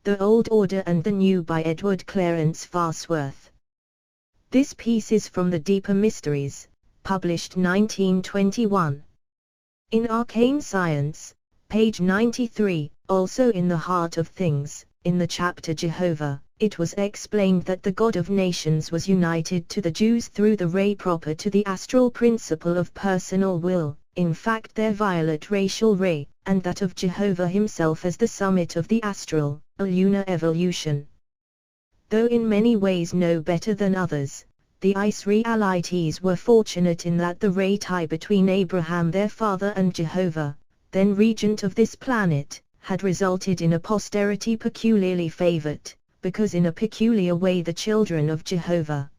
The Old Order and the New by Edward Clarence Farnsworth. This piece is from The Deeper Mysteries, published 1921. In Arcane Science, page 93, also in The Heart of Things, in the chapter Jehovah, it was explained that the God of nations was united to the Jews through the ray proper to the astral principle of personal will, in fact their violet racial ray, and that of Jehovah himself as the summit of the astral, a lunar evolution. Though in many ways no better than others, the Israelites were fortunate in that the ray tie between Abraham their father and Jehovah, then regent of this planet, had resulted in a posterity peculiarly favored, because in a peculiar way the children of Jehovah.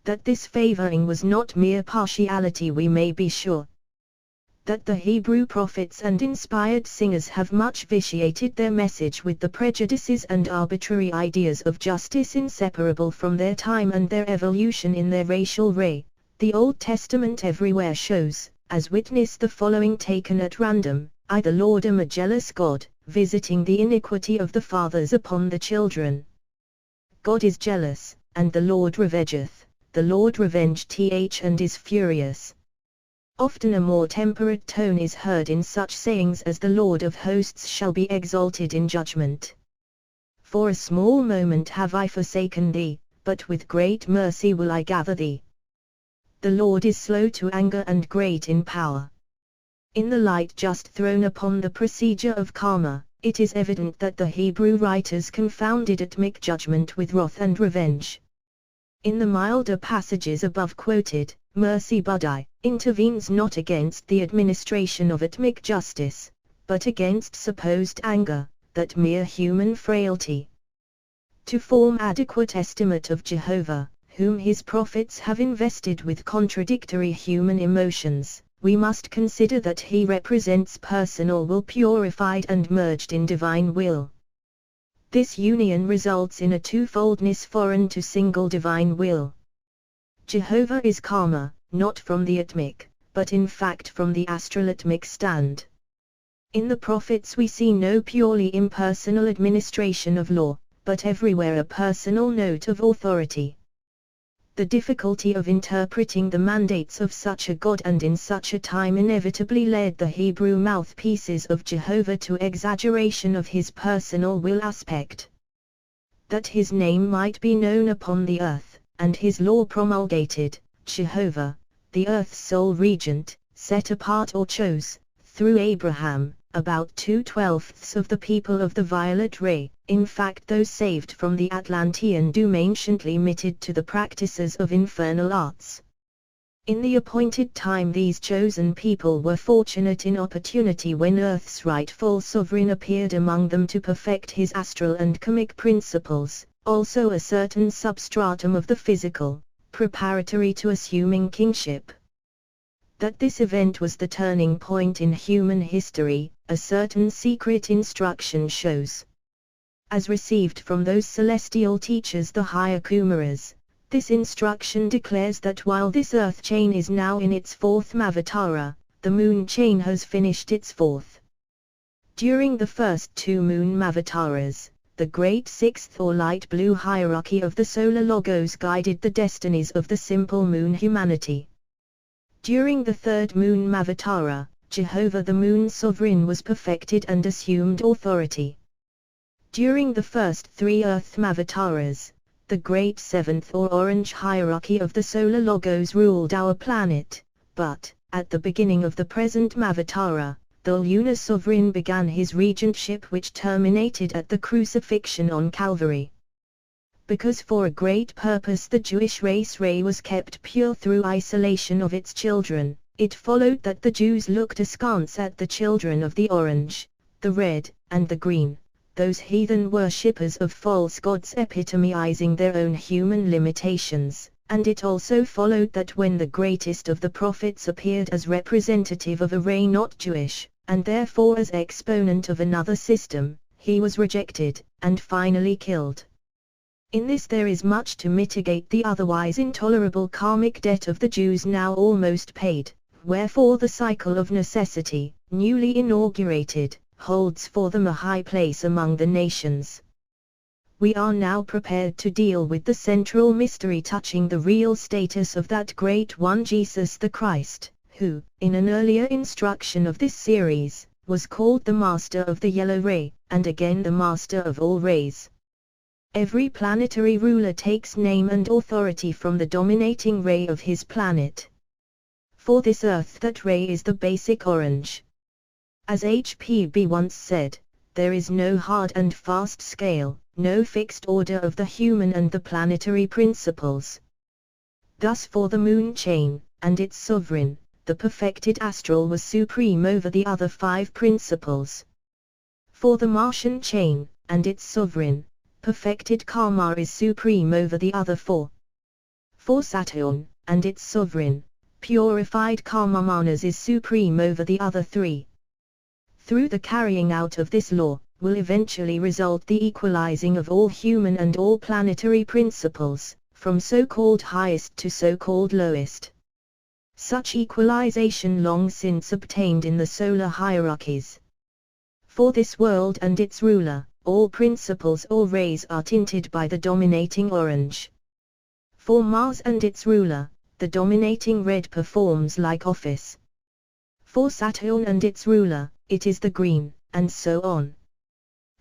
That this favoring was not mere partiality we may be sure. That the Hebrew prophets and inspired singers have much vitiated their message with the prejudices and arbitrary ideas of justice inseparable from their time and their evolution in their racial ray, the Old Testament everywhere shows, as witness the following taken at random: I the Lord am a jealous God, visiting the iniquity of the fathers upon the children. God is jealous, and the Lord revengeth, the Lord revenged and is furious. Often a more temperate tone is heard in such sayings as the Lord of hosts shall be exalted in judgment. For a small moment have I forsaken thee, but with great mercy will I gather thee. The Lord is slow to anger and great in power. In the light just thrown upon the procedure of karma, it is evident that the Hebrew writers confounded atmic judgment with wrath and revenge. In the milder passages above quoted, mercy Budai intervenes not against the administration of atmic justice, but against supposed anger, that mere human frailty. To form adequate estimate of Jehovah, whom his prophets have invested with contradictory human emotions, we must consider that he represents personal will purified and merged in divine will. This union results in a twofoldness foreign to single divine will. Jehovah is karma, not from the atmic, but in fact from the astral atmic stand. In the prophets we see no purely impersonal administration of law, but everywhere a personal note of authority. The difficulty of interpreting the mandates of such a God and in such a time inevitably led the Hebrew mouthpieces of Jehovah to exaggeration of his personal will aspect. That his name might be known upon the earth, and his law promulgated, Jehovah, the earth's sole regent, set apart or chose, through Abraham, about 2/12 of the people of the violet ray, in fact those saved from the Atlantean doom anciently mitted to the practices of infernal arts. In the appointed time these chosen people were fortunate in opportunity when Earth's rightful sovereign appeared among them to perfect his astral and karmic principles, also a certain substratum of the physical, preparatory to assuming kingship. That this event was the turning point in human history, a certain secret instruction shows. As received from those celestial teachers the higher Kumaras, this instruction declares that while this earth chain is now in its fourth Mavatara, the moon chain has finished its fourth. During the first two moon Mavataras, the great sixth or light blue hierarchy of the solar logos guided the destinies of the simple moon humanity. During the third moon Mavatara, Jehovah the moon sovereign was perfected and assumed authority. During the first three earth Mavataras, the great seventh or orange hierarchy of the solar logos ruled our planet, but, at the beginning of the present Mavatara, the lunar sovereign began his regentship which terminated at the crucifixion on Calvary. Because for a great purpose the Jewish race ray was kept pure through isolation of its children, it followed that the Jews looked askance at the children of the orange, the red, and the green, those heathen worshippers of false gods epitomizing their own human limitations, and it also followed that when the greatest of the prophets appeared as representative of a ray not Jewish, and therefore as exponent of another system, he was rejected, and finally killed. In this there is much to mitigate the otherwise intolerable karmic debt of the Jews now almost paid, wherefore the cycle of necessity, newly inaugurated, holds for them a high place among the nations. We are now prepared to deal with the central mystery touching the real status of that Great One Jesus the Christ, who, in an earlier instruction of this series, was called the Master of the Yellow Ray, and again the Master of all rays. Every planetary ruler takes name and authority from the dominating ray of his planet. For this earth, that ray is the basic orange. As H.P.B. once said, there is no hard and fast scale, no fixed order of the human and the planetary principles. Thus for the moon chain, and its sovereign, the perfected astral was supreme over the other 5 principles. For the Martian chain, and its sovereign, perfected karma is supreme over the other 4. For Saturn, and its sovereign, purified karma manas is supreme over the other 3. Through the carrying out of this law, will eventually result the equalizing of all human and all planetary principles, from so-called highest to so-called lowest. Such equalization long since obtained in the solar hierarchies. For this world and its ruler, all principles or rays are tinted by the dominating orange. For Mars and its ruler, the dominating red performs like office. For Saturn and its ruler, it is the green, and so on.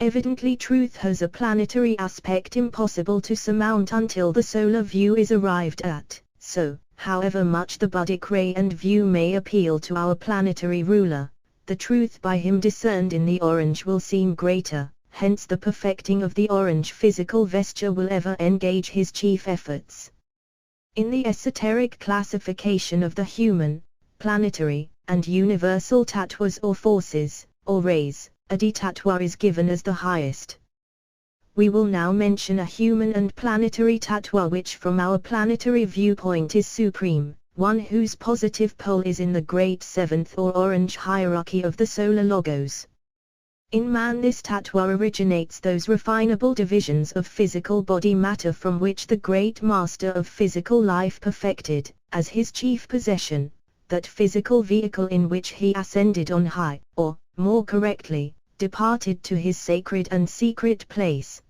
Evidently truth has a planetary aspect impossible to surmount until the solar view is arrived at, so, however much the buddhic ray and view may appeal to our planetary ruler, the truth by him discerned in the orange will seem greater, hence the perfecting of the orange physical vesture will ever engage his chief efforts. In the esoteric classification of the human, planetary, and universal tattvas or forces, or rays, Adi-tattva is given as the highest. We will now mention a human and planetary tattva which from our planetary viewpoint is supreme, one whose positive pole is in the great 7th or orange hierarchy of the solar logos. In man this tattva originates those refinable divisions of physical body matter from which the great master of physical life perfected, as his chief possession, that physical vehicle in which he ascended on high, or, more correctly, departed to his sacred and secret place.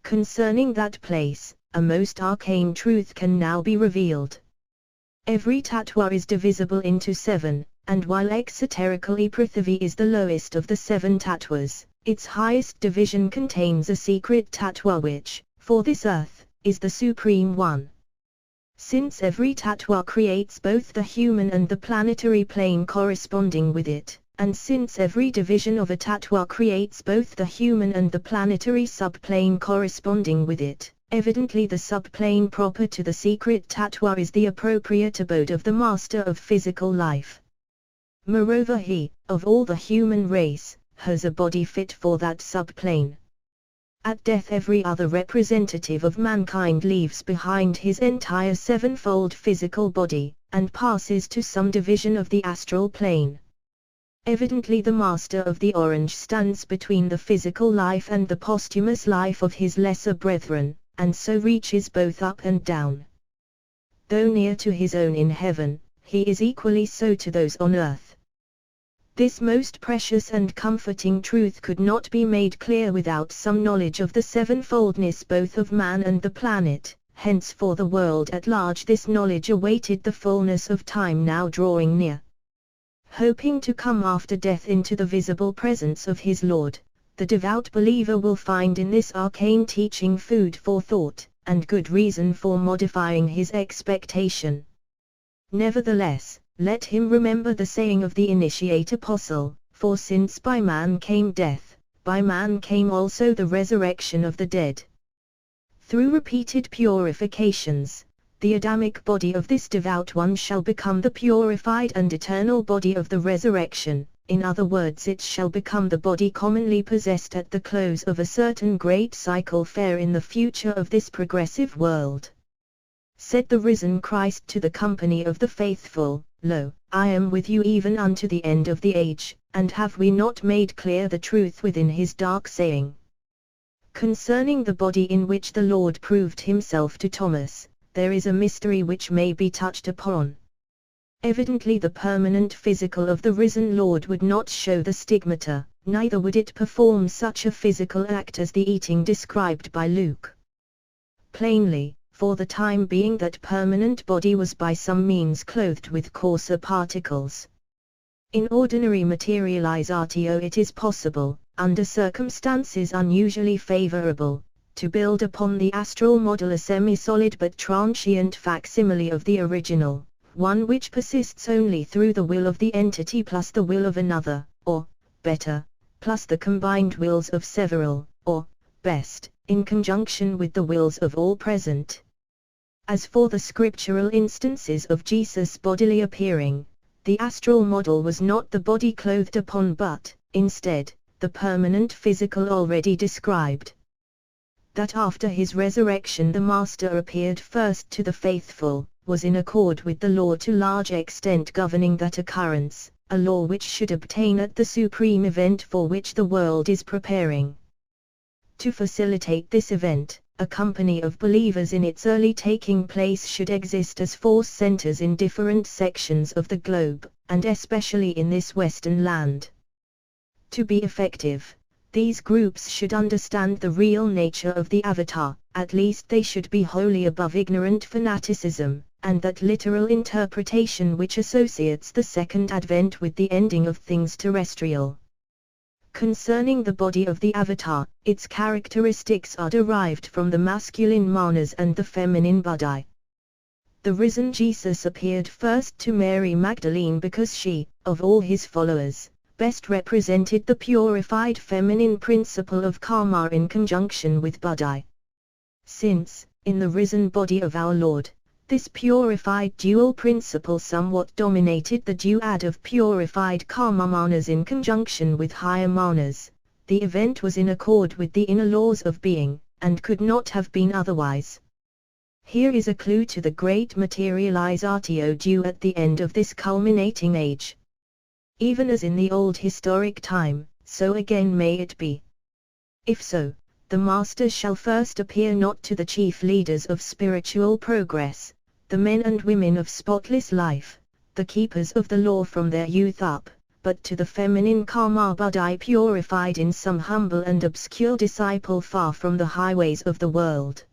Concerning that place, a most arcane truth can now be revealed. Every tattva is divisible into 7, and while exoterically Prithvi is the lowest of the 7 tattvas, its highest division contains a secret tattva which, for this earth, is the supreme one. Since every tattva creates both the human and the planetary plane corresponding with it, and since every division of a tattva creates both the human and the planetary subplane corresponding with it, evidently the subplane proper to the secret tattva is the appropriate abode of the master of physical life. Moreover he, of all the human race, has a body fit for that subplane. At death every other representative of mankind leaves behind his entire 7-fold physical body, and passes to some division of the astral plane. Evidently the master of the orange stands between the physical life and the posthumous life of his lesser brethren, and so reaches both up and down. Though near to his own in heaven, he is equally so to those on earth. This most precious and comforting truth could not be made clear without some knowledge of the 7-foldness both of man and the planet, hence for the world at large this knowledge awaited the fullness of time now drawing near. Hoping to come after death into the visible presence of his Lord, the devout believer will find in this arcane teaching food for thought, and good reason for modifying his expectation. Nevertheless, let him remember the saying of the initiate apostle, for since by man came death, by man came also the resurrection of the dead. Through repeated purifications, the Adamic body of this devout one shall become the purified and eternal body of the resurrection, in other words it shall become the body commonly possessed at the close of a certain great cycle fair in the future of this progressive world. Said the risen Christ to the company of the faithful, Lo, I am with you even unto the end of the age, and have we not made clear the truth within his dark saying? Concerning the body in which the Lord proved himself to Thomas, there is a mystery which may be touched upon. Evidently the permanent physical of the risen Lord would not show the stigmata, neither would it perform such a physical act as the eating described by Luke. Plainly, for the time being, that permanent body was by some means clothed with coarser particles. In ordinary materializatio it is possible, under circumstances unusually favorable, to build upon the astral model a semi-solid but transient facsimile of the original, one which persists only through the will of the entity plus the will of another, or, better, plus the combined wills of several, or, best, in conjunction with the wills of all present. As for the scriptural instances of Jesus bodily appearing, the astral model was not the body clothed upon but, instead, the permanent physical already described. That after his resurrection the Master appeared first to the faithful, was in accord with the law to large extent governing that occurrence, a law which should obtain at the supreme event for which the world is preparing. To facilitate this event, a company of believers in its early taking place should exist as force centers in different sections of the globe, and especially in this Western land. To be effective, these groups should understand the real nature of the avatar, at least they should be wholly above ignorant fanaticism, and that literal interpretation which associates the second advent with the ending of things terrestrial. Concerning the body of the avatar, its characteristics are derived from the masculine manas and the feminine buddhi. The risen Jesus appeared first to Mary Magdalene because she, of all his followers, best represented the purified feminine principle of karma in conjunction with buddhi. Since, in the risen body of our Lord, this purified dual principle somewhat dominated the duad of purified karma manas in conjunction with higher manas, the event was in accord with the inner laws of being, and could not have been otherwise. Here is a clue to the great materializatio due at the end of this culminating age. Even as in the old historic time, so again may it be. If so, the Master shall first appear not to the chief leaders of spiritual progress, the men and women of spotless life, the keepers of the law from their youth up, but to the feminine karma buddhi purified in some humble and obscure disciple far from the highways of the world.